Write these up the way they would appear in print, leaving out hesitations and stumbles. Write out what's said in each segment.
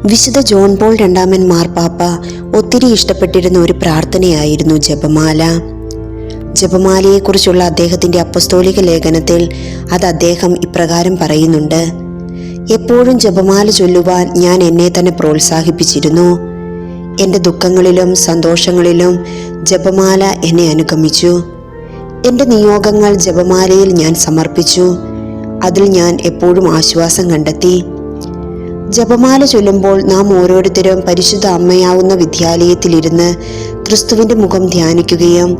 വിശുദ്ധ John Paul രണ്ടാമൻ മാർപ്പാപ്പ ഒത്തിരി ഇഷ്ടപ്പെട്ടിരുന്ന ഒരു പ്രാർത്ഥനയായിരുന്നു ജപമാല. ജപമാലയെക്കുറിച്ചുള്ള അദ്ദേഹത്തിൻ്റെ അപ്പസ്തോലിക ലേഖനത്തിൽ അത് അദ്ദേഹം ഇപ്രകാരം പറയുന്നുണ്ട്: എപ്പോഴും ജപമാല ചൊല്ലുവാൻ ഞാൻ എന്നെ തന്നെ പ്രോത്സാഹിപ്പിച്ചിരുന്നു. എൻ്റെ ദുഃഖങ്ങളിലും സന്തോഷങ്ങളിലും ജപമാല എന്നെ അനുഗമിച്ചു. എൻ്റെ നിയോഗങ്ങൾ ജപമാലയിൽ ഞാൻ സമർപ്പിച്ചു. അതിൽ ഞാൻ എപ്പോഴും ആശ്വാസം കണ്ടെത്തി. ജപമാല ചൊല്ലുമ്പോൾ നാം ഓരോരുത്തരും പരിശുദ്ധ അമ്മയാവുന്ന വിദ്യാലയത്തിലിരുന്ന് ക്രിസ്തുവിൻ്റെ മുഖം ധ്യാനിക്കുകയും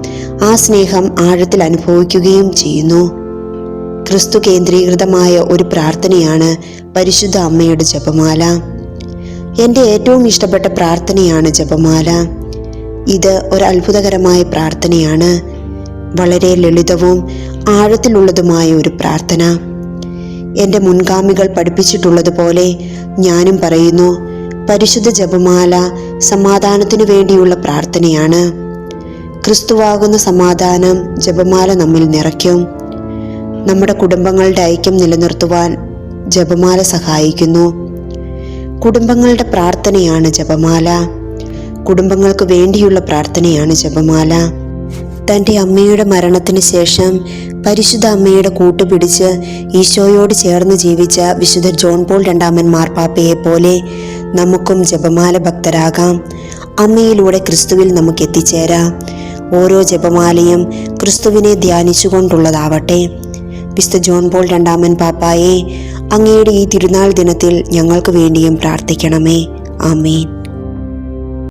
ആ സ്നേഹം ആഴത്തിൽ അനുഭവിക്കുകയും ചെയ്യുന്നു. ക്രിസ്തു കേന്ദ്രീകൃതമായ ഒരു പ്രാർത്ഥനയാണ് പരിശുദ്ധ അമ്മയുടെ ജപമാല. എൻ്റെ ഏറ്റവും ഇഷ്ടപ്പെട്ട പ്രാർത്ഥനയാണ് ജപമാല. ഇത് ഒരു അത്ഭുതകരമായ പ്രാർത്ഥനയാണ്. വളരെ ലളിതവും ആഴത്തിലുള്ളതുമായ ഒരു പ്രാർത്ഥന. എൻ്റെ മുൻഗാമികൾ പഠിപ്പിച്ചിട്ടുള്ളതുപോലെ ഞാനും പറയുന്നു, പരിശുദ്ധ ജപമാല സമാധാനത്തിനു വേണ്ടിയുള്ള പ്രാർത്ഥനയാണ്. ക്രിസ്തുവാകുന്ന സമാധാനം ജപമാല നമ്മിൽ നിറയ്ക്കും. നമ്മുടെ കുടുംബങ്ങളുടെ ഐക്യം നിലനിർത്തുവാൻ ജപമാല സഹായിക്കുന്നു. കുടുംബങ്ങളുടെ പ്രാർത്ഥനയാണ് ജപമാല. കുടുംബങ്ങൾക്ക് വേണ്ടിയുള്ള പ്രാർത്ഥനയാണ് ജപമാല. തൻ്റെ അമ്മയുടെ മരണത്തിന് ശേഷം പരിശുദ്ധ അമ്മയുടെ കൂട്ടുപിടിച്ച് ഈശോയോട് ചേർന്ന് ജീവിച്ച വിശുദ്ധ ജോൺ പോൾ രണ്ടാമൻ മാർപ്പാപ്പയെ പോലെ നമുക്കും ജപമാല ഭക്തരാകാം. അമ്മയിലൂടെ ക്രിസ്തുവിൽ നമുക്ക് എത്തിച്ചേരാം. ഓരോ ജപമാലയും ക്രിസ്തുവിനെ ധ്യാനിച്ചുകൊണ്ടുള്ളതാവട്ടെ. വിശുദ്ധ ജോൺ പോൾ രണ്ടാമൻ പാപ്പായെ അങ്ങയുടെ ഈ തിരുനാൾ ദിനത്തിൽ ഞങ്ങൾക്ക് വേണ്ടിയും പ്രാർത്ഥിക്കണമേ. ആമേൻ.